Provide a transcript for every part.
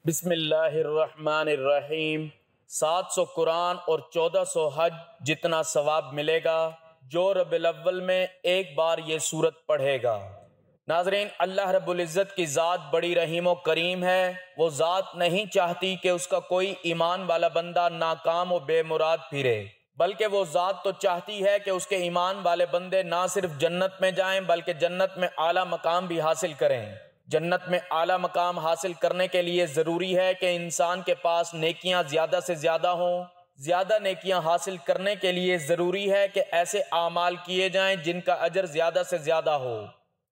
بسم اللہ الرحمن الرحیم۔ 700 قرآن اور 1400 حج جتنا ثواب ملے گا جو ربیع الاول میں ایک بار یہ سورت پڑھے گا۔ ناظرین، اللہ رب العزت کی ذات بڑی رحیم و کریم ہے۔ وہ ذات نہیں چاہتی کہ اس کا کوئی ایمان والا بندہ ناکام و بے مراد پھرے، بلکہ وہ ذات تو چاہتی ہے کہ اس کے ایمان والے بندے نہ صرف جنت میں جائیں بلکہ جنت میں اعلیٰ مقام بھی حاصل کریں۔ جنت میں اعلیٰ مقام حاصل کرنے کے لیے ضروری ہے کہ انسان کے پاس نیکیاں زیادہ سے زیادہ ہوں۔ زیادہ نیکیاں حاصل کرنے کے لیے ضروری ہے کہ ایسے اعمال کیے جائیں جن کا اجر زیادہ سے زیادہ ہو۔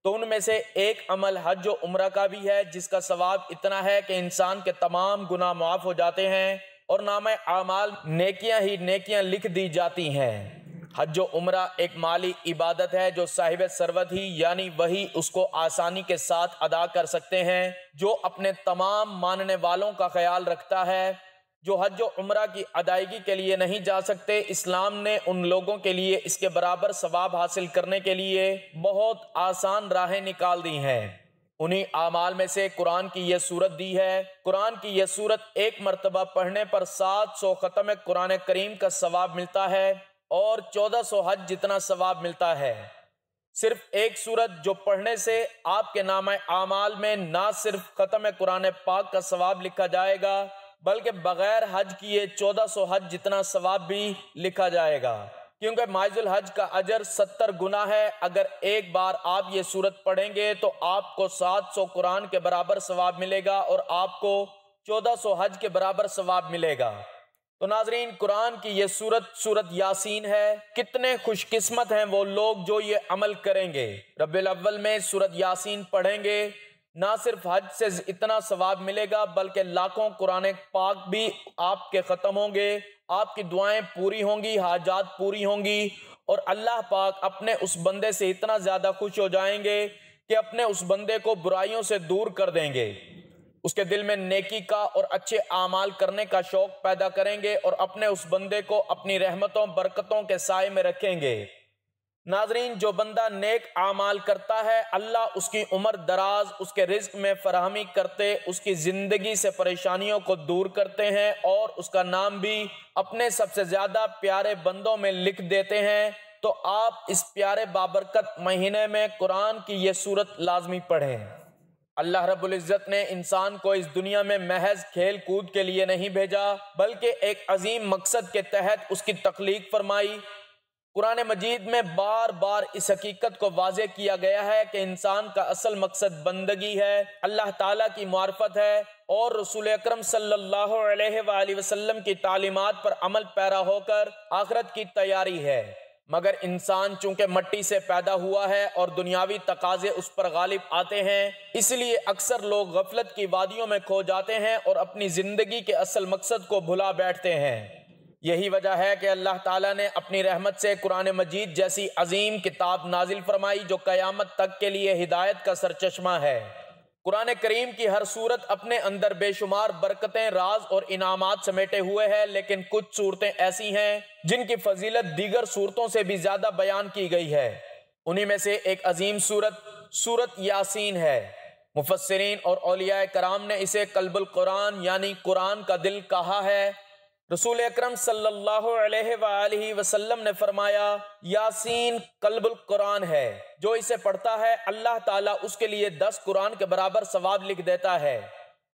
تو ان میں سے ایک عمل حج و عمرہ کا بھی ہے، جس کا ثواب اتنا ہے کہ انسان کے تمام گناہ معاف ہو جاتے ہیں اور نامہ اعمال نیکیاں ہی نیکیاں لکھ دی جاتی ہیں۔ حج و عمرہ ایک مالی عبادت ہے جو صاحب ثروت ہی یعنی وہی اس کو آسانی کے ساتھ ادا کر سکتے ہیں جو اپنے تمام ماننے والوں کا خیال رکھتا ہے۔ جو حج و عمرہ کی ادائیگی کے لیے نہیں جا سکتے، اسلام نے ان لوگوں کے لیے اس کے برابر ثواب حاصل کرنے کے لیے بہت آسان راہیں نکال دی ہیں۔ انہی اعمال میں سے قرآن کی یہ سورت دی ہے۔ قرآن کی یہ سورت ایک مرتبہ پڑھنے پر 700 ختم قرآن کریم کا ثواب ملتا ہے اور 1400 حج جتنا ثواب ملتا ہے۔ صرف ایک سورت جو پڑھنے سے آپ کے نامہ اعمال میں نہ صرف ختم قرآن پاک کا ثواب لکھا جائے گا بلکہ بغیر حج کیے 1400 حج جتنا ثواب بھی لکھا جائے گا، کیونکہ ماعز الحج کا اجر 70 گنا ہے۔ اگر ایک بار آپ یہ سورت پڑھیں گے تو آپ کو 700 قرآن کے برابر ثواب ملے گا اور آپ کو 1400 حج کے برابر ثواب ملے گا۔ تو ناظرین، قرآن کی یہ سورت یاسین ہے۔ کتنے خوش قسمت ہیں وہ لوگ جو یہ عمل کریں گے، ربیع الاول میں سورت یاسین پڑھیں گے۔ نہ صرف حج سے اتنا ثواب ملے گا بلکہ لاکھوں قرآن پاک بھی آپ کے ختم ہوں گے، آپ کی دعائیں پوری ہوں گی، حاجات پوری ہوں گی، اور اللہ پاک اپنے اس بندے سے اتنا زیادہ خوش ہو جائیں گے کہ اپنے اس بندے کو برائیوں سے دور کر دیں گے، اس کے دل میں نیکی کا اور اچھے اعمال کرنے کا شوق پیدا کریں گے اور اپنے اس بندے کو اپنی رحمتوں برکتوں کے سائے میں رکھیں گے۔ ناظرین، جو بندہ نیک اعمال کرتا ہے، اللہ اس کی عمر دراز، اس کے رزق میں فراہمی کرتے، اس کی زندگی سے پریشانیوں کو دور کرتے ہیں اور اس کا نام بھی اپنے سب سے زیادہ پیارے بندوں میں لکھ دیتے ہیں۔ تو آپ اس پیارے بابرکت مہینے میں قرآن کی یہ سورت لازمی پڑھیں۔ اللہ رب العزت نے انسان کو اس دنیا میں محض کھیل کود کے لیے نہیں بھیجا بلکہ ایک عظیم مقصد کے تحت اس کی تخلیق فرمائی۔ قرآن مجید میں بار بار اس حقیقت کو واضح کیا گیا ہے کہ انسان کا اصل مقصد بندگی ہے، اللہ تعالیٰ کی معرفت ہے اور رسول اکرم صلی اللہ علیہ وآلہ وسلم کی تعلیمات پر عمل پیرا ہو کر آخرت کی تیاری ہے۔ مگر انسان چونکہ مٹی سے پیدا ہوا ہے اور دنیاوی تقاضے اس پر غالب آتے ہیں، اس لیے اکثر لوگ غفلت کی وادیوں میں کھو جاتے ہیں اور اپنی زندگی کے اصل مقصد کو بھلا بیٹھتے ہیں۔ یہی وجہ ہے کہ اللہ تعالیٰ نے اپنی رحمت سے قرآن مجید جیسی عظیم کتاب نازل فرمائی جو قیامت تک کے لیے ہدایت کا سرچشمہ ہے۔ قرآن کریم کی ہر سورت اپنے اندر بے شمار برکتیں، راز اور انعامات سمیٹے ہوئے ہے، لیکن کچھ صورتیں ایسی ہیں جن کی فضیلت دیگر صورتوں سے بھی زیادہ بیان کی گئی ہے۔ انہی میں سے ایک عظیم سورت یاسین ہے۔ مفسرین اور اولیاء کرام نے اسے قلب القرآن یعنی قرآن کا دل کہا ہے۔ رسول اکرم صلی اللہ علیہ وآلہ وسلم نے فرمایا، یاسین قلب القرآن ہے، جو اسے پڑھتا ہے اللہ تعالیٰ اس کے لیے 10 قرآن کے برابر ثواب لکھ دیتا ہے۔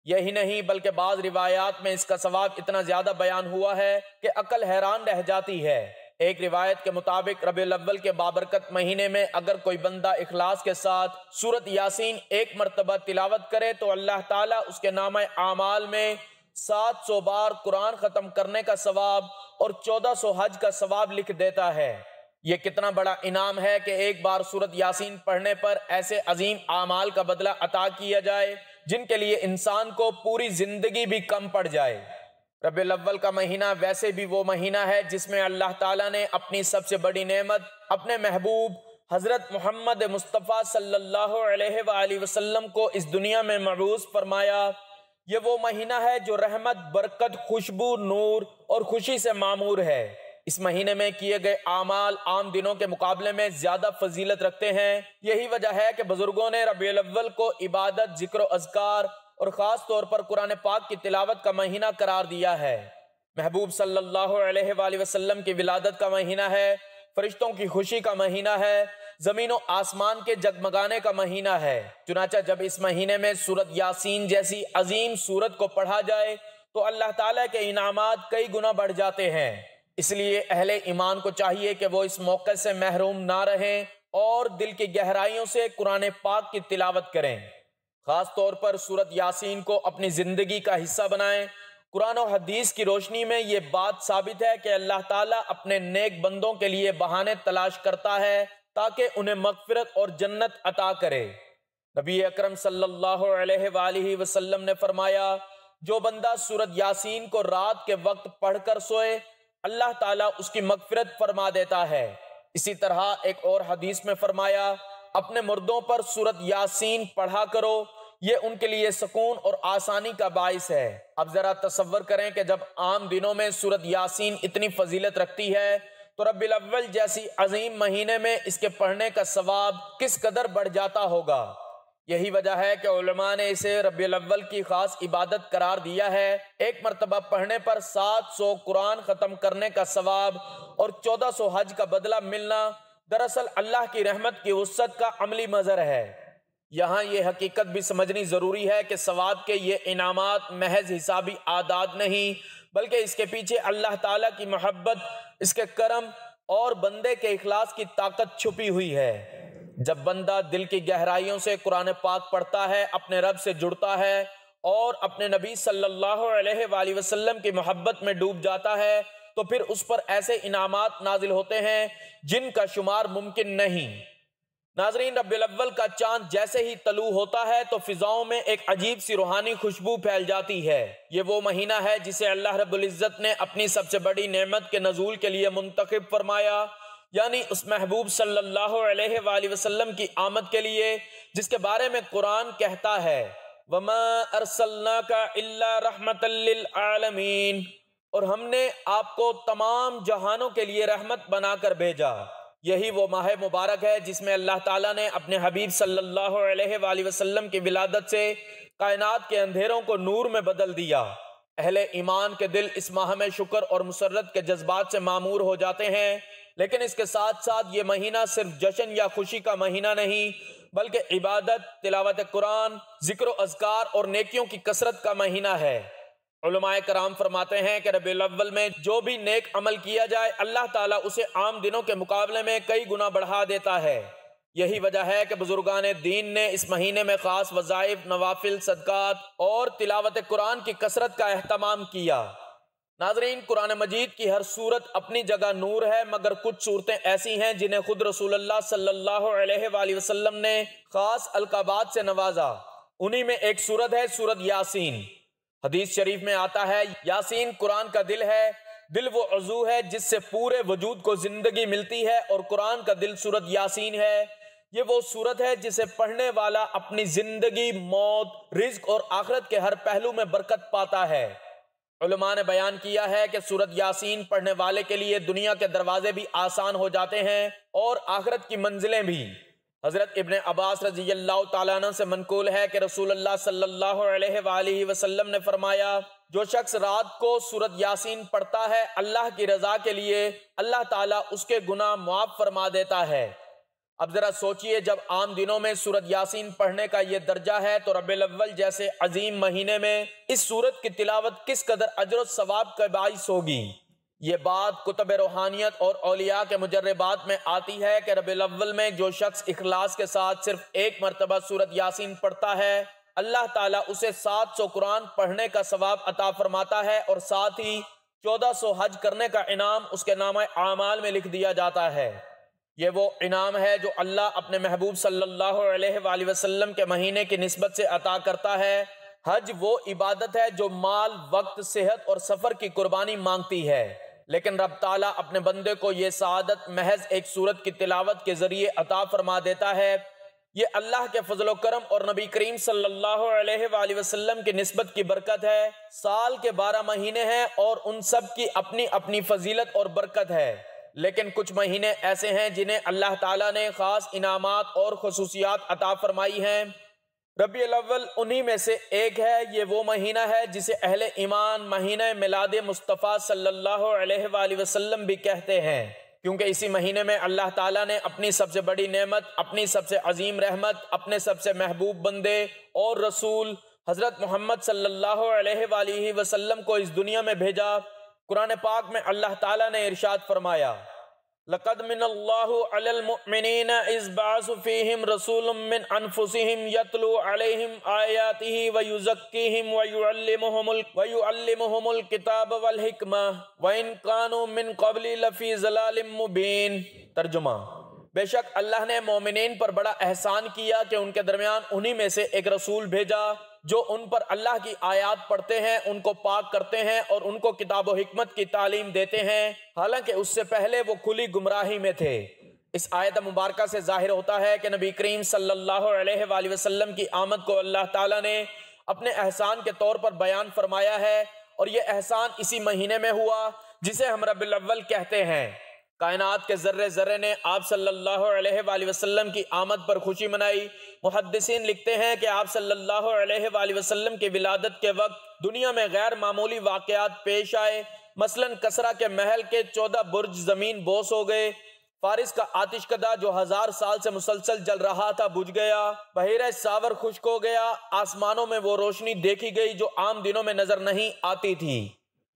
یہی نہیں بلکہ بعض روایات میں اس کا ثواب اتنا زیادہ بیان ہوا ہے کہ عقل حیران رہ جاتی ہے۔ ایک روایت کے مطابق ربیع الاول کے بابرکت مہینے میں اگر کوئی بندہ اخلاص کے ساتھ سورت یاسین ایک مرتبہ تلاوت کرے تو اللہ تعالیٰ اس کے نامہ اعمال میں 700 بار قرآن ختم کرنے کا ثواب اور 1400 حج کا ثواب لکھ دیتا ہے۔ یہ کتنا بڑا انعام ہے کہ ایک بار سورت یاسین پڑھنے پر ایسے عظیم اعمال کا بدلہ عطا کیا جائے جن کے لیے انسان کو پوری زندگی بھی کم پڑ جائے۔ ربیع الاول کا مہینہ ویسے بھی وہ مہینہ ہے جس میں اللہ تعالیٰ نے اپنی سب سے بڑی نعمت اپنے محبوب حضرت محمد مصطفیٰ صلی اللہ علیہ وآلہ وسلم کو اس دنیا میں مبعوث فرمایا۔ یہ وہ مہینہ ہے جو رحمت، برکت، خوشبو، نور اور خوشی سے معمور ہے۔ اس مہینے میں کیے گئے اعمال عام دنوں کے مقابلے میں زیادہ فضیلت رکھتے ہیں۔ یہی وجہ ہے کہ بزرگوں نے ربیع الاول کو عبادت، ذکر و اذکار اور خاص طور پر قرآن پاک کی تلاوت کا مہینہ قرار دیا ہے۔ محبوب صلی اللہ علیہ وآلہ وسلم کی ولادت کا مہینہ ہے، فرشتوں کی خوشی کا مہینہ ہے، زمین و آسمان کے جگمگانے کا مہینہ ہے۔ چنانچہ جب اس مہینے میں سورۃ یاسین جیسی عظیم سورت کو پڑھا جائے تو اللہ تعالیٰ کے انعامات کئی گنا بڑھ جاتے ہیں۔ اس لیے اہل ایمان کو چاہیے کہ وہ اس موقع سے محروم نہ رہیں اور دل کی گہرائیوں سے قرآن پاک کی تلاوت کریں۔ خاص طور پر سورۃ یاسین کو اپنی زندگی کا حصہ بنائیں۔ قرآن و حدیث کی روشنی میں یہ بات ثابت ہے کہ اللہ تعالیٰ اپنے نیک بندوں کے لیے بہانے تلاش کرتا ہے تاکہ انہیں مغفرت اور جنت عطا کرے۔ نبی اکرم صلی اللہ علیہ وآلہ وسلم نے فرمایا، جو بندہ سورۃ یاسین کو رات کے وقت پڑھ کر سوئے اللہ تعالیٰ اس کی مغفرت فرما دیتا ہے۔ اسی طرح ایک اور حدیث میں فرمایا، اپنے مردوں پر سورۃ یاسین پڑھا کرو، یہ ان کے لیے سکون اور آسانی کا باعث ہے۔ اب ذرا تصور کریں کہ جب عام دنوں میں سورۃ یاسین اتنی فضیلت رکھتی ہے تو ربیع الاول جیسی عظیم مہینے میں اس کے پڑھنے کا ثواب کس قدر بڑھ جاتا ہوگا۔ یہی وجہ ہے کہ علماء نے اسے ربیع الاول کی خاص عبادت قرار دیا ہے۔ ایک مرتبہ پڑھنے پر 700 قرآن ختم کرنے کا ثواب اور 1400 حج کا بدلہ ملنا دراصل اللہ کی رحمت کی وسعت کا عملی مظہر ہے۔ یہاں یہ حقیقت بھی سمجھنی ضروری ہے کہ ثواب کے یہ انعامات محض حسابی اعداد نہیں، بلکہ اس کے پیچھے اللہ تعالیٰ کی محبت، اس کے کرم اور بندے کے اخلاص کی طاقت چھپی ہوئی ہے۔ جب بندہ دل کی گہرائیوں سے قرآن پاک پڑھتا ہے، اپنے رب سے جڑتا ہے اور اپنے نبی صلی اللہ علیہ وآلہ وسلم کی محبت میں ڈوب جاتا ہے تو پھر اس پر ایسے انعامات نازل ہوتے ہیں جن کا شمار ممکن نہیں۔ ناظرین، ربیع الاول کا چاند جیسے ہی طلوع ہوتا ہے تو فضاؤں میں ایک عجیب سی روحانی خوشبو پھیل جاتی ہے۔ یہ وہ مہینہ ہے جسے اللہ رب العزت نے اپنی سب سے بڑی نعمت کے نزول کے لیے منتخب فرمایا، یعنی اس محبوب صلی اللہ علیہ وآلہ وسلم کی آمد کے لیے، جس کے بارے میں قرآن کہتا ہے وَمَا أَرْسَلْنَاكَ إِلَّا رَحْمَةً لِّلْعَالَمِينَ، اور ہم نے آپ کو تمام جہانوں کے لیے رحمت بنا کر بھیجا۔ یہی وہ ماہ مبارک ہے جس میں اللہ تعالیٰ نے اپنے حبیب صلی اللہ علیہ وآلہ وسلم کی ولادت سے کائنات کے اندھیروں کو نور میں بدل دیا۔ اہل ایمان کے دل اس ماہ میں شکر اور مسرت کے جذبات سے معمور ہو جاتے ہیں، لیکن اس کے ساتھ ساتھ یہ مہینہ صرف جشن یا خوشی کا مہینہ نہیں، بلکہ عبادت، تلاوت قرآن، ذکر و اذکار اور نیکیوں کی کثرت کا مہینہ ہے۔ علماء کرام فرماتے ہیں کہ ربیع الاول میں جو بھی نیک عمل کیا جائے اللہ تعالیٰ اسے عام دنوں کے مقابلے میں کئی گنا بڑھا دیتا ہے۔ یہی وجہ ہے کہ بزرگان دین نے اس مہینے میں خاص وظائف، نوافل، صدقات اور تلاوت قرآن کی کثرت کا اہتمام کیا۔ ناظرین، قرآن مجید کی ہر سورت اپنی جگہ نور ہے، مگر کچھ صورتیں ایسی ہیں جنہیں خود رسول اللہ صلی اللہ علیہ وآلہ وسلم نے خاص القابات سے نوازا۔ انہی میں ایک سورت ہے سورۃ یاسین۔ حدیث شریف میں آتا ہے، یاسین قرآن کا دل ہے، دل وہ عضو ہے جس سے پورے وجود کو زندگی ملتی ہے، اور قرآن کا دل سورۃ یاسین ہے۔ یہ وہ سورت ہے جسے پڑھنے والا اپنی زندگی، موت، رزق اور آخرت کے ہر پہلو میں برکت پاتا ہے۔ علماء نے بیان کیا ہے کہ سورۃ یاسین پڑھنے والے کے لیے دنیا کے دروازے بھی آسان ہو جاتے ہیں اور آخرت کی منزلیں بھی۔ حضرت ابن عباس رضی اللہ تعالیٰ عنہ سے منقول ہے کہ رسول اللہ صلی اللہ علیہ وآلہ وسلم نے فرمایا، جو شخص رات کو سورۃ یاسین پڑھتا ہے اللہ کی رضا کے لیے، اللہ تعالیٰ اس کے گناہ معاف فرما دیتا ہے۔ اب ذرا سوچئے، جب عام دنوں میں سورۃ یاسین پڑھنے کا یہ درجہ ہے تو ربیع الاول جیسے عظیم مہینے میں اس سورت کی تلاوت کس قدر اجر و ثواب کا باعث ہوگی۔ یہ بات کتب روحانیت اور اولیاء کے مجربات میں آتی ہے کہ ربیع الاول میں جو شخص اخلاص کے ساتھ صرف ایک مرتبہ سورۃ یاسین پڑھتا ہے، اللہ تعالیٰ اسے 700 قرآن پڑھنے کا ثواب عطا فرماتا ہے، اور ساتھ ہی 1400 حج کرنے کا انعام اس کے نامہ اعمال میں لکھ دیا جاتا ہے۔ یہ وہ انعام ہے جو اللہ اپنے محبوب صلی اللہ علیہ وآلہ وسلم کے مہینے کی نسبت سے عطا کرتا ہے۔ حج وہ عبادت ہے جو مال، وقت، صحت اور سفر کی قربانی مانگتی ہے، لیکن رب تعالیٰ اپنے بندے کو یہ سعادت محض ایک سورت کی تلاوت کے ذریعے عطا فرما دیتا ہے۔ یہ اللہ کے فضل و کرم اور نبی کریم صلی اللہ علیہ وآلہ وسلم کی نسبت کی برکت ہے۔ سال کے 12 مہینے ہیں اور ان سب کی اپنی اپنی فضیلت اور برکت ہے، لیکن کچھ مہینے ایسے ہیں جنہیں اللہ تعالیٰ نے خاص انعامات اور خصوصیات عطا فرمائی ہیں۔ ربیع الاول انہی میں سے ایک ہے۔ یہ وہ مہینہ ہے جسے اہل ایمان مہینہ میلاد مصطفیٰ صلی اللہ علیہ وآلہ وسلم بھی کہتے ہیں، کیونکہ اسی مہینے میں اللہ تعالیٰ نے اپنی سب سے بڑی نعمت، اپنی سب سے عظیم رحمت، اپنے سب سے محبوب بندے اور رسول حضرت محمد صلی اللہ علیہ وآلہ وسلم کو اس دنیا میں بھیجا۔ قرآن پاک میں اللہ تعالیٰ نے ارشاد فرمایا، لَقَدْ مِنَ اللَّهُ عَلَى الْمُؤْمِنِينَ إِذْ بَعَثَ فِيهِمْ رَسُولًا مِّنْ أَنفُسِهِمْ يَتْلُو عَلَيْهِمْ آيَاتِهِ وَيُزَكِّيهِمْ وَيُعَلِّمُهُمُ الْكِتَابَ وَالْحِكْمَةَ وَإِنْ كَانُوا مِنْ قَبْلِ لَفِي ضَلَالٍ مُّبِينٍ۔ ترجمہ: بے شک اللہ نے مومنین پر بڑا احسان کیا کہ ان کے درمیان انہی میں سے ایک رسول بھیجا جو ان پر اللہ کی آیات پڑھتے ہیں، ان کو پاک کرتے ہیں اور ان کو کتاب و حکمت کی تعلیم دیتے ہیں، حالانکہ اس سے پہلے وہ کھلی گمراہی میں تھے۔ اس آیت مبارکہ سے ظاہر ہوتا ہے کہ نبی کریم صلی اللہ علیہ وآلہ وسلم کی آمد کو اللہ تعالیٰ نے اپنے احسان کے طور پر بیان فرمایا ہے، اور یہ احسان اسی مہینے میں ہوا جسے ہم ربیع الاول کہتے ہیں۔ کائنات کے ذرے ذرے نے آپ صلی اللہ علیہ وآلہ وسلم کی آمد پر خوشی منائی۔ محدثین لکھتے ہیں کہ آپ صلی اللہ علیہ وآلہ وسلم کی ولادت کے وقت دنیا میں غیر معمولی واقعات پیش آئے، مثلا کسریٰ کے محل کے 14 برج زمین بوس ہو گئے، فارس کا آتش کدہ جو 1000 سال سے مسلسل جل رہا تھا بجھ گیا، بحیرہ ساور خشک ہو گیا، آسمانوں میں وہ روشنی دیکھی گئی جو عام دنوں میں نظر نہیں آتی تھی۔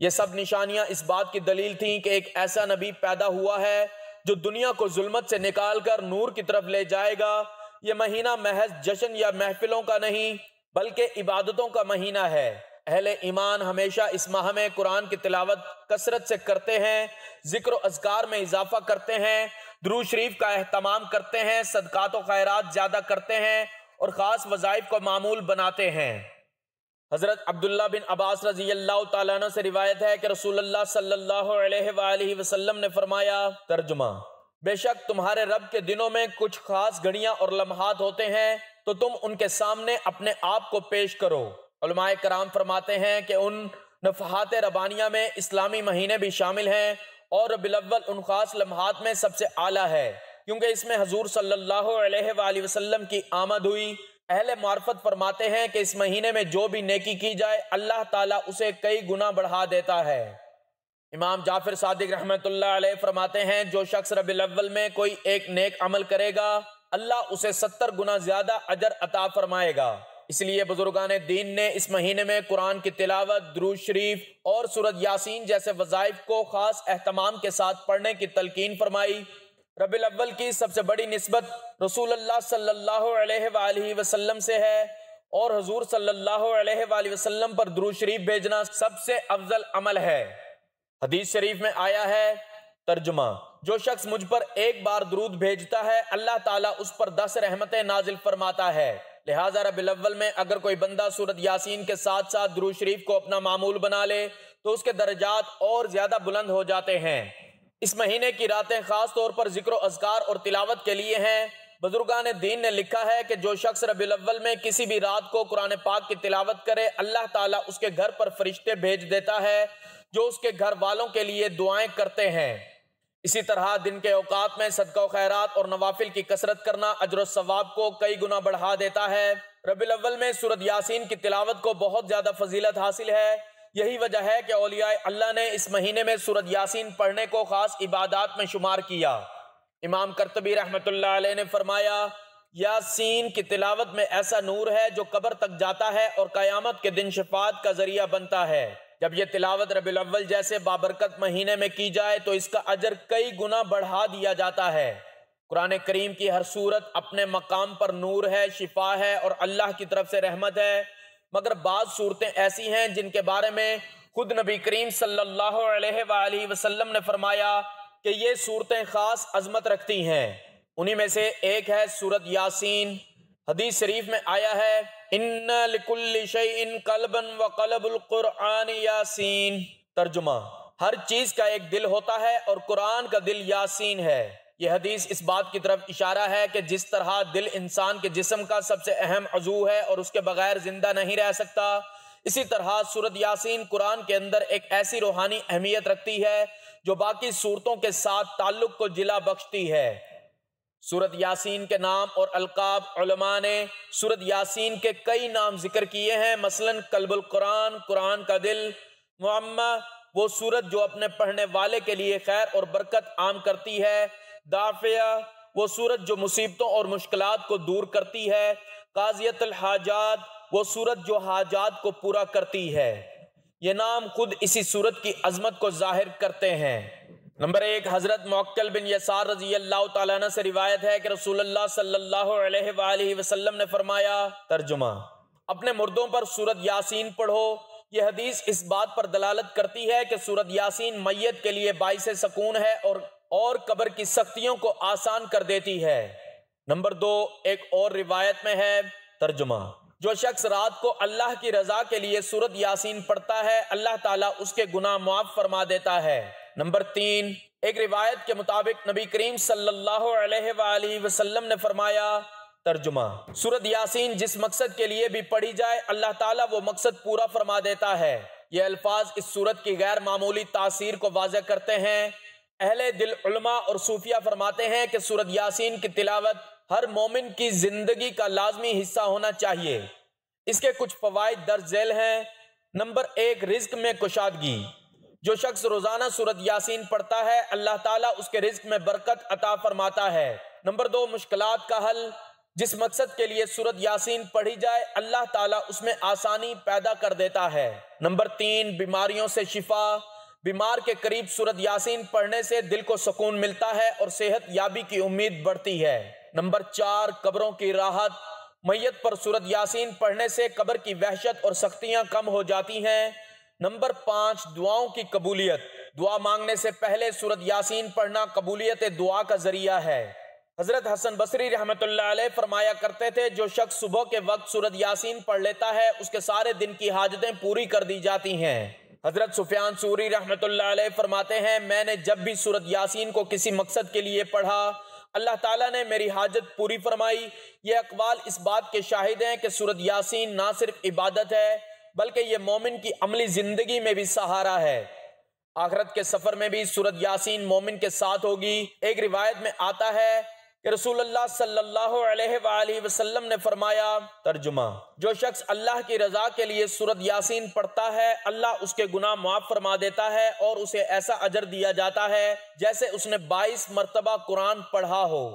یہ سب نشانیاں اس بات کی دلیل تھیں کہ ایک ایسا نبی پیدا ہوا ہے جو دنیا کو ظلمت سے نکال کر نور کی طرف لے جائے گا۔ یہ مہینہ محض جشن یا محفلوں کا نہیں بلکہ عبادتوں کا مہینہ ہے۔ اہل ایمان ہمیشہ اس ماہ میں قرآن کی تلاوت کثرت سے کرتے ہیں، ذکر و اذکار میں اضافہ کرتے ہیں، درود شریف کا اہتمام کرتے ہیں، صدقات و خیرات زیادہ کرتے ہیں اور خاص وظائف کو معمول بناتے ہیں۔ حضرت عبداللہ بن عباس رضی اللہ تعالیٰ عنہ سے روایت ہے کہ رسول اللہ صلی اللہ علیہ وآلہ وسلم نے فرمایا، ترجمہ: بے شک تمہارے رب کے دنوں میں کچھ خاص گھڑیاں اور لمحات ہوتے ہیں تو تم ان کے سامنے اپنے آپ کو پیش کرو۔ علماء کرام فرماتے ہیں کہ ان نفحات ربانیہ میں اسلامی مہینے بھی شامل ہیں، اور ربیع الاول ان خاص لمحات میں سب سے اعلیٰ ہے، کیونکہ اس میں حضور صلی اللہ علیہ وآلہ وسلم کی آمد ہوئی۔ اہل معرفت فرماتے ہیں کہ اس مہینے میں جو بھی نیکی کی جائے اللہ تعالیٰ اسے کئی گنا بڑھا دیتا ہے۔ امام جعفر صادق رحمۃ اللہ علیہ فرماتے ہیں، جو شخص ربیع الاول میں کوئی ایک نیک عمل کرے گا اللہ اسے 70 گنا زیادہ اجر عطا فرمائے گا۔ اس لیے بزرگان دین نے اس مہینے میں قرآن کی تلاوت، درود شریف اور سورۃ یاسین جیسے وظائف کو خاص اہتمام کے ساتھ پڑھنے کی تلقین فرمائی۔ ربیع الاول کی سب سے بڑی نسبت رسول اللہ صلی اللہ علیہ وآلہ وسلم سے ہے، اور حضور صلی اللہ علیہ وآلہ وسلم پر درود شریف بھیجنا سب سے افضل عمل ہے۔ حدیث شریف میں آیا ہے، ترجمہ: جو شخص مجھ پر ایک بار درود بھیجتا ہے اللہ تعالیٰ اس پر 10 رحمتیں نازل فرماتا ہے۔ لہٰذا ربیع الاول میں اگر کوئی بندہ سورۃ یاسین کے ساتھ ساتھ درود شریف کو اپنا معمول بنا لے تو اس کے درجات اور زیادہ بلند ہو جاتے ہیں۔ اس مہینے کی راتیں خاص طور پر ذکر و اذکار اور تلاوت کے لیے ہیں۔ بزرگان دین نے لکھا ہے کہ جو شخص ربیع الاول میں کسی بھی رات کو قرآن پاک کی تلاوت کرے اللہ تعالیٰ اس کے گھر پر فرشتے بھیج دیتا ہے جو اس کے گھر والوں کے لیے دعائیں کرتے ہیں۔ اسی طرح دن کے اوقات میں صدقہ و خیرات اور نوافل کی کثرت کرنا اجر و ثواب کو کئی گنا بڑھا دیتا ہے۔ ربیع الاول میں سورۃ یاسین کی تلاوت کو بہت زیادہ فضیلت حاصل ہے۔ یہی وجہ ہے کہ اولیاء اللہ نے اس مہینے میں سورۃ یاسین پڑھنے کو خاص عبادات میں شمار کیا۔ امام قرطبی رحمۃ اللہ علیہ نے فرمایا، یاسین کی تلاوت میں ایسا نور ہے جو قبر تک جاتا ہے اور قیامت کے دن شفاعت کا ذریعہ بنتا ہے۔ جب یہ تلاوت ربیع الاول جیسے بابرکت مہینے میں کی جائے تو اس کا اجر کئی گنا بڑھا دیا جاتا ہے۔ قرآن کریم کی ہر سورت اپنے مقام پر نور ہے، شفا ہے اور اللہ کی طرف سے رحمت ہے، مگر بعض صورتیں ایسی ہیں جن کے بارے میں خود نبی کریم صلی اللہ علیہ وآلہ وسلم نے فرمایا کہ یہ صورتیں خاص عظمت رکھتی ہیں۔ انہی میں سے ایک ہے سورۃ یاسین۔ حدیث شریف میں آیا ہے، ان لکل شیء قلبا وقلب القرآن یاسین۔ ترجمہ: ہر چیز کا ایک دل ہوتا ہے اور قرآن کا دل یاسین ہے۔ یہ حدیث اس بات کی طرف اشارہ ہے کہ جس طرح دل انسان کے جسم کا سب سے اہم عضو ہے اور اس کے بغیر زندہ نہیں رہ سکتا، اسی طرح سورۃ یاسین قرآن کے اندر ایک ایسی روحانی اہمیت رکھتی ہے جو باقی سورتوں کے ساتھ تعلق کو جلا بخشتی ہے۔ سورت یاسین کے نام اور القاب علماء نے سورت یاسین کے کئی نام ذکر کیے ہیں، مثلا قلب القرآن، قرآن کا دل، معمہ وہ سورت جو اپنے پڑھنے والے کے لیے خیر اور برکت عام کرتی ہے، دافعہ وہ سورت جو مصیبتوں اور مشکلات کو دور کرتی ہے، قاضیۃ الحاجات وہ سورت جو حاجات کو پورا کرتی ہے۔ یہ نام خود اسی سورت کی عظمت کو ظاہر کرتے ہیں۔ نمبر 1، حضرت معقل بن یسار رضی اللہ تعالیٰ عنہ سے روایت ہے کہ رسول اللہ صلی اللہ علیہ وآلہ وسلم نے فرمایا، ترجمہ، اپنے مردوں پر سورت یاسین پڑھو۔ یہ حدیث اس بات پر دلالت کرتی ہے کہ سورت یاسین میت کے لیے باعث سکون ہے اور قبر کی سختیوں کو آسان کر دیتی ہے۔ نمبر 2، ایک اور روایت میں ہے، ترجمہ، جو شخص رات کو اللہ کی رضا کے لیے سورت یاسین پڑھتا ہے اللہ تعالیٰ اس کے گناہ معاف فرما دیتا ہے۔ نمبر 3، ایک روایت کے مطابق نبی کریم صلی اللہ علیہ وآلہ وسلم نے فرمایا، ترجمہ، سورت یاسین جس مقصد کے لیے بھی پڑھی جائے اللہ تعالیٰ وہ مقصد پورا فرما دیتا ہے۔ یہ الفاظ اس سورت کی غیر معمولی تاثیر کو واضح کرتے ہیں۔ اہل دل علماء اور صوفیہ فرماتے ہیں کہ سورت یاسین کی تلاوت ہر مومن کی زندگی کا لازمی حصہ ہونا چاہیے۔ اس کے کچھ فوائد درج ذیل ہیں۔ نمبر 1، رزق میں کشادگی۔ جو شخص روزانہ سورت یاسین پڑھتا ہے اللہ تعالیٰ اس کے رزق میں برکت عطا فرماتا ہے۔ نمبر 2، مشکلات کا حل۔ جس مقصد کے لیے سورت یاسین پڑھی جائے اللہ تعالیٰ اس میں آسانی پیدا کر دیتا ہے۔ نمبر 3، بیماریوں سے شفا۔ بیمار کے قریب سورت یاسین پڑھنے سے دل کو سکون ملتا ہے اور صحت یابی کی امید بڑھتی ہے۔ نمبر 4، قبروں کی راحت۔ میت پر سورت یاسین پڑھنے سے قبر کی وحشت اور سختیاں کم ہو جاتی ہیں۔ نمبر 5، دعاؤں کی قبولیت۔ دعا مانگنے سے پہلے سورت یاسین پڑھنا قبولیت دعا کا ذریعہ ہے۔ حضرت حسن بصری رحمۃ اللہ علیہ فرمایا کرتے تھے، جو شخص صبح کے وقت سورت یاسین پڑھ لیتا ہے اس کے سارے دن کی حاجتیں پوری کر دی جاتی ہیں۔ حضرت سفیان ثوری رحمۃ اللہ علیہ فرماتے ہیں، میں نے جب بھی سورت یاسین کو کسی مقصد کے لیے پڑھا اللہ تعالیٰ نے میری حاجت پوری فرمائی۔ یہ اقوال اس بات کے شاہد ہیں کہ سورت یاسین نہ صرف عبادت ہے بلکہ یہ مومن کی عملی زندگی میں بھی سہارا ہے۔ آخرت کے سفر میں بھی سورت یاسین مومن کے ساتھ ہوگی۔ ایک روایت میں آتا ہے کہ رسول اللہ صلی اللہ علیہ وآلہ وسلم نے فرمایا، ترجمہ، جو شخص اللہ کی رضا کے لیے سورت یاسین پڑھتا ہے اللہ اس کے گناہ معاف فرما دیتا ہے اور اسے ایسا اجر دیا جاتا ہے جیسے اس نے 22 مرتبہ قرآن پڑھا ہو۔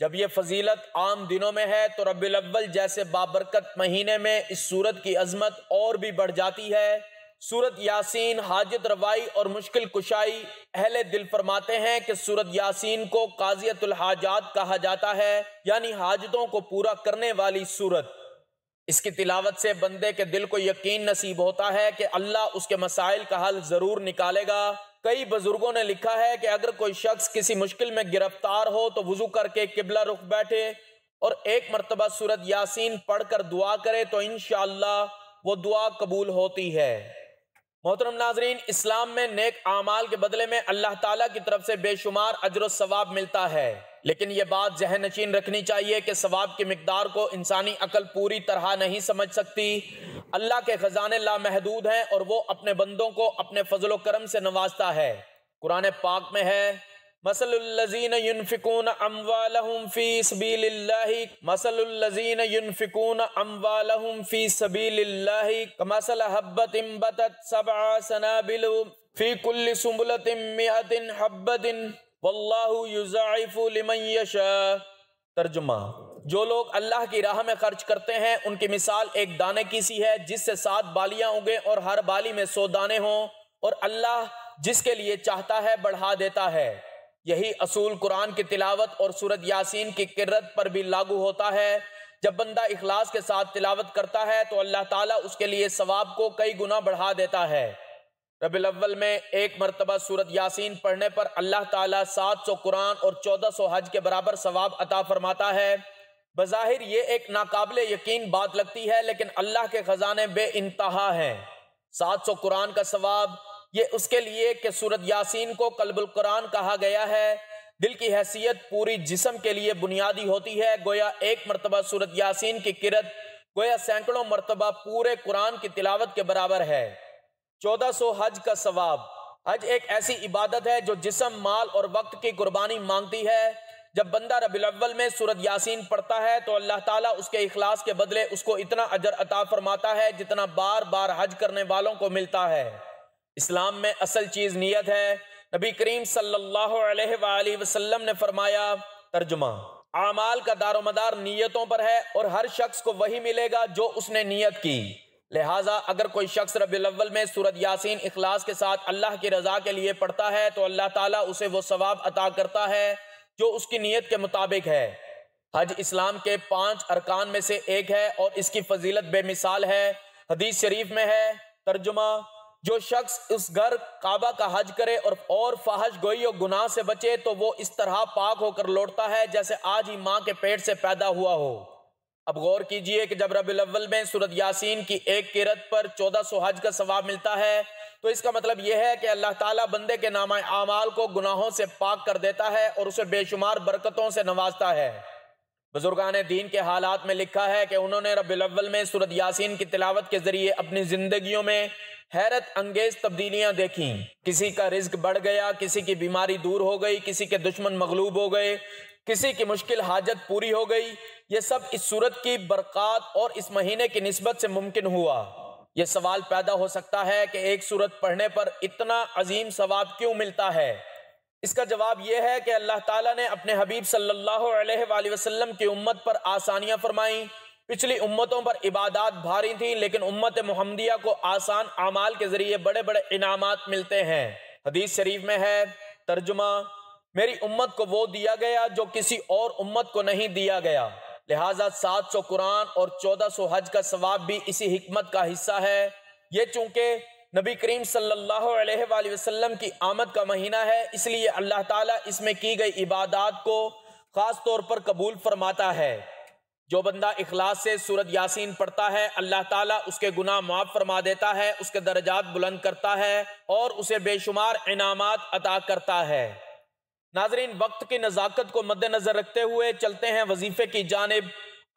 جب یہ فضیلت عام دنوں میں ہے تو ربیع الاول جیسے بابرکت مہینے میں اس سورت کی عظمت اور بھی بڑھ جاتی ہے۔ سورت یاسین حاجت روائی اور مشکل کشائی۔ اہل دل فرماتے ہیں کہ سورت یاسین کو قاضیۃ الحاجات کہا جاتا ہے، یعنی حاجتوں کو پورا کرنے والی سورت۔ اس کی تلاوت سے بندے کے دل کو یقین نصیب ہوتا ہے کہ اللہ اس کے مسائل کا حل ضرور نکالے گا۔ کئی بزرگوں نے لکھا ہے کہ اگر کوئی شخص کسی مشکل میں گرفتار ہو تو وضو کر کے قبلہ رخ بیٹھے اور ایک مرتبہ سورت یاسین پڑھ کر دعا کرے تو انشاءاللہ وہ دعا قبول ہوتی ہے۔ محترم ناظرین، اسلام میں نیک اعمال کے بدلے میں اللہ تعالیٰ کی طرف سے بے شمار اجر و ثواب ملتا ہے، لیکن یہ بات ذہن نشین رکھنی چاہیے کہ ثواب کی مقدار کو انسانی عقل پوری طرح نہیں سمجھ سکتی۔ اللہ کے خزانے لامحدود ہیں اور وہ اپنے بندوں کو اپنے فضل و کرم سے نوازتا ہے۔ قرآن پاک میں ہے، مثل الذین ینفقون اموالہم فی سبیل اللہ مثل الذین ینفقون اموالہم فی سبیل اللہ کمثل حبۃ انبتت 7 سنابل فی کل سنبلۃ 100 حبۃ واللہ یضاعف لمن یشاء۔ ترجمہ، جو لوگ اللہ کی راہ میں خرچ کرتے ہیں ان کی مثال ایک دانے کی سی ہے جس سے 7 بالیاں اگیں اور ہر بالی میں 100 دانے ہوں، اور اللہ جس کے لیے چاہتا ہے بڑھا دیتا ہے۔ یہی اصول قرآن کی تلاوت اور سورت یاسین کی قرأت پر بھی لاگو ہوتا ہے۔ جب بندہ اخلاص کے ساتھ تلاوت کرتا ہے تو اللہ تعالیٰ اس کے لیے ثواب کو کئی گنا بڑھا دیتا ہے۔ ربیع الاول میں ایک مرتبہ سورت یاسین پڑھنے پر اللہ تعالیٰ 700 قرآن اور 1400 حج کے برابر ثواب عطا فرماتا ہے۔ بظاہر یہ ایک ناقابل یقین بات لگتی ہے، لیکن اللہ کے خزانے بے انتہا ہیں۔ 700 قرآن کا ثواب، یہ اس کے لیے کہ سورت یاسین کو قلب القرآن کہا گیا ہے۔ دل کی حیثیت پوری جسم کے لیے بنیادی ہوتی ہے، گویا ایک مرتبہ سورت یاسین کی قرأت گویا سینکڑوں مرتبہ پورے قرآن کی تلاوت کے برابر ہے۔ 1400 حج کا ثواب۔ حج ایک ایسی عبادت ہے جو جسم، مال اور وقت کی قربانی مانگتی ہے۔ جب بندہ ربیع الاول میں سورۃ یاسین پڑھتا ہے تو اللہ تعالیٰ اس کے اخلاص کے بدلے اس کو اتنا اجر عطا فرماتا ہے جتنا بار بار حج کرنے والوں کو ملتا ہے۔ اسلام میں اصل چیز نیت ہے۔ نبی کریم صلی اللہ علیہ وآلہ وسلم نے فرمایا، ترجمہ: اعمال کا دار و مدار نیتوں پر ہے اور ہر شخص کو وہی ملے گا جو اس نے نیت کی۔ لہٰذا اگر کوئی شخص ربیع الاول میں سورۃ یاسین اخلاص کے ساتھ اللہ کی رضا کے لیے پڑھتا ہے تو اللہ تعالیٰ اسے وہ ثواب عطا کرتا ہے جو اس کی نیت کے مطابق ہے۔ حج اسلام کے 5 ارکان میں سے ایک ہے اور اس کی فضیلت بے مثال ہے۔ حدیث شریف میں ہے، ترجمہ: جو شخص اس گھر کعبہ کا حج کرے اور فاحش گوئی اور گناہ سے بچے تو وہ اس طرح پاک ہو کر لوٹتا ہے جیسے آج ہی ماں کے پیٹ سے پیدا ہوا ہو۔ اب غور کیجئے کہ جب ربیع الاول میں سورۃ یاسین کی ایک قرأت پر 1400 حج کا ثواب ملتا ہے تو اس کا مطلب یہ ہے کہ اللہ تعالیٰ بندے کے نامہ اعمال کو گناہوں سے پاک کر دیتا ہے اور اسے بے شمار برکتوں سے نوازتا ہے۔ بزرگان دین کے حالات میں لکھا ہے کہ انہوں نے ربیع الاول میں سورۃ یاسین کی تلاوت کے ذریعے اپنی زندگیوں میں حیرت انگیز تبدیلیاں دیکھیں۔ کسی کا رزق بڑھ گیا، کسی کی بیماری دور ہو گئی، کسی کے دشمن مغلوب ہو گئے، کسی کی مشکل حاجت پوری ہو گئی۔ یہ سب اس سورت کی برکات اور اس مہینے کی نسبت سے ممکن ہوا۔ یہ سوال پیدا ہو سکتا ہے کہ ایک سورت پڑھنے پر اتنا عظیم ثواب کیوں ملتا ہے؟ اس کا جواب یہ ہے کہ اللہ تعالیٰ نے اپنے حبیب صلی اللہ علیہ وآلہ وسلم کی امت پر آسانیاں فرمائیں۔ پچھلی امتوں پر عبادات بھاری تھیں لیکن امت محمدیہ کو آسان اعمال کے ذریعے بڑے بڑے انعامات ملتے ہیں۔ حدیث شریف میں ہے، ترجمہ: میری امت کو وہ دیا گیا جو کسی اور امت کو نہیں دیا گیا۔ لہٰذا 700 قرآن اور 1400 حج کا ثواب بھی اسی حکمت کا حصہ ہے۔ یہ چونکہ نبی کریم صلی اللہ علیہ وآلہ وسلم کی آمد کا مہینہ ہے، اس لیے اللہ تعالیٰ اس میں کی گئی عبادات کو خاص طور پر قبول فرماتا ہے۔ جو بندہ اخلاص سے سورۃ یاسین پڑھتا ہے اللہ تعالیٰ اس کے گناہ معاف فرما دیتا ہے، اس کے درجات بلند کرتا ہے اور اسے بے شمار انعامات عطا کرتا ہے۔ ناظرین، وقت کی نزاکت کو مد نظر رکھتے ہوئے چلتے ہیں وظیفے کی جانب۔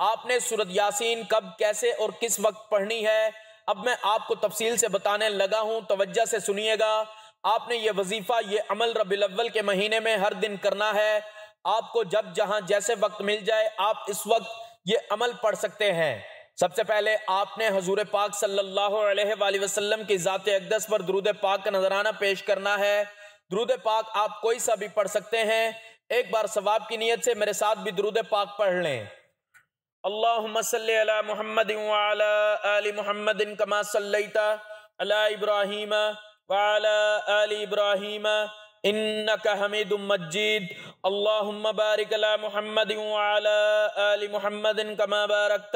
آپ نے سورۃ یاسین کب، کیسے اور کس وقت پڑھنی ہے اب میں آپ کو تفصیل سے بتانے لگا ہوں، توجہ سے سنیے گا۔ آپ نے یہ وظیفہ، یہ عمل ربیع الاول کے مہینے میں ہر دن کرنا ہے۔ آپ کو جب جہاں جیسے وقت مل جائے آپ اس وقت یہ عمل پڑھ سکتے ہیں۔ سب سے پہلے آپ نے حضور پاک صلی اللہ علیہ وآلہ وسلم کی ذات اقدس پر درود پاک کا نذرانہ پیش کرنا ہے۔ درود پاک آپ کوئی سا بھی پڑھ سکتے ہیں۔ ایک بار ثواب کی نیت سے میرے ساتھ بھی درود پاک پڑھ لیں۔ اللہم صلی علی محمد وعلی آل محمد کما صلیت علی ابراہیم وعلی آل ابراہیم انک حمید مجید۔ اللہم بارک علی محمد وعلی آل محمد کما بارکت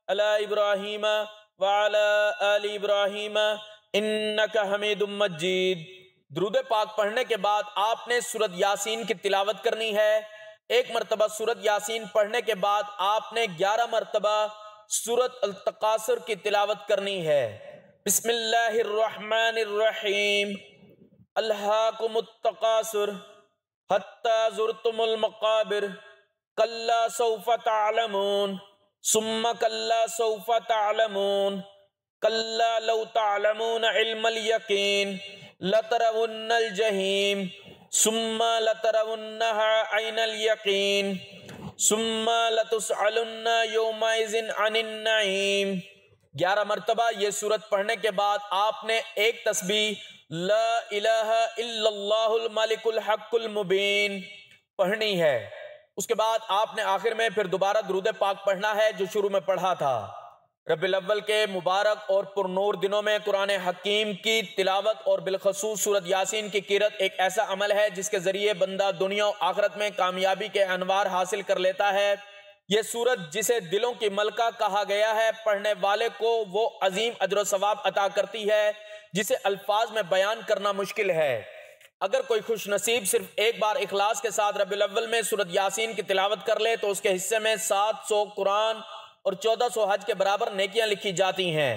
علی ابراہیم وعلی آل ابراہیم انک حمید مجید۔ درود پاک پڑھنے کے بعد آپ نے سورۃ یاسین کی تلاوت کرنی ہے۔ ایک مرتبہ سورۃ یاسین پڑھنے کے بعد آپ نے 11 مرتبہ سورۃ التکاثر کی تلاوت کرنی ہے۔ بسم اللہ الرحمن الرحیم۔ الہاکم التکاثر حتی زرتم المقابر کلا سوف تعلمون ثم کلا سوف تعلمون کلا لو تعلمون علم الیقین لترون الجحیم ثم لترونها عین الیقین ثم لتسألن یومئذ عن النعیم۔ 11 مرتبہ یہ سورت پڑھنے کے بعد آپ نے ایک تسبیح لا الہ الا اللہ الملک الحق المبین پڑھنی ہے۔ اس کے بعد آپ نے آخر میں پھر دوبارہ درود پاک پڑھنا ہے جو شروع میں پڑھا تھا۔ ربیع الاول کے مبارک اور پرنور دنوں میں قرآن حکیم کی تلاوت اور بالخصوص سورۃ یاسین کی قرأت ایک ایسا عمل ہے جس کے ذریعے بندہ دنیا و آخرت میں کامیابی کے انوار حاصل کر لیتا ہے۔ یہ سورت جسے دلوں کی ملکہ کہا گیا ہے، پڑھنے والے کو وہ عظیم اجر و ثواب عطا کرتی ہے جسے الفاظ میں بیان کرنا مشکل ہے۔ اگر کوئی خوش نصیب صرف ایک بار اخلاص کے ساتھ ربیع الاول میں سورۃ یاسین کی تلاوت کر لے تو اس کے حصے میں 700 قرآن اور 1400 حج کے برابر نیکیاں لکھی جاتی ہیں۔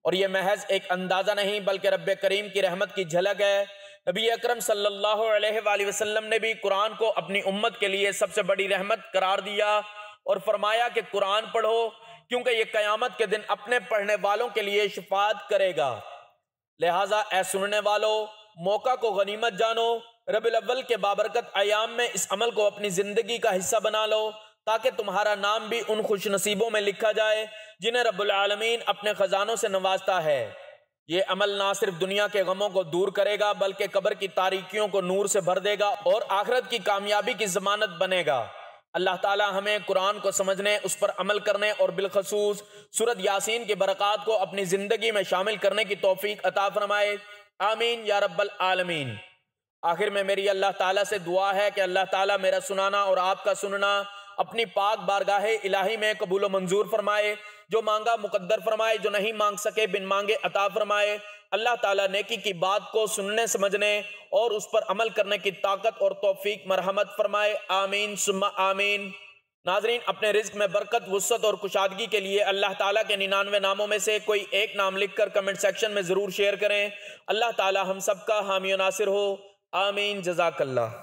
اور یہ محض ایک اندازہ نہیں بلکہ رب کریم کی رحمت کی جھلک ہے۔ نبی اکرم صلی اللہ علیہ وآلہ وسلم نے بھی قرآن کو اپنی امت کے لیے سب سے بڑی رحمت قرار دیا اور فرمایا کہ قرآن پڑھو کیونکہ یہ قیامت کے دن اپنے پڑھنے والوں کے لیے شفاعت کرے گا۔ لہٰذا اے سننے والو، موقع کو غنیمت جانو، ربیع الاول کے بابرکت ایام میں اس عمل کو اپنی زندگی کا حصہ بنا لو تاکہ تمہارا نام بھی ان خوش نصیبوں میں لکھا جائے جنہیں رب العالمین اپنے خزانوں سے نوازتا ہے۔ یہ عمل نہ صرف دنیا کے غموں کو دور کرے گا بلکہ قبر کی تاریکیوں کو نور سے بھر دے گا اور آخرت کی کامیابی کی ضمانت بنے گا۔ اللہ تعالی ہمیں قرآن کو سمجھنے، اس پر عمل کرنے اور بالخصوص سورۃ یاسین کی برکات کو اپنی زندگی میں شامل کرنے کی توفیق عطا فرمائے، آمین یا رب العالمین۔ آخر میں میری اللہ تعالیٰ سے دعا ہے کہ اللہ تعالیٰ میرا سنانا اور آپ کا سننا اپنی پاک بارگاہ الہی میں قبول و منظور فرمائے، جو مانگا مقدر فرمائے، جو نہیں مانگ سکے بن مانگے عطا فرمائے۔ اللہ تعالیٰ نیکی کی بات کو سننے سمجھنے اور اس پر عمل کرنے کی طاقت اور توفیق مرحمت فرمائے، آمین ثم آمین۔ ناظرین، اپنے رزق میں برکت، وسعت اور کشادگی کے لیے اللہ تعالیٰ کے 99 ناموں میں سے کوئی ایک نام لکھ کر کمنٹ سیکشن میں ضرور شیئر کریں۔ اللہ تعالیٰ ہم سب کا حامی و ناصر ہو، آمین، جزاک اللہ۔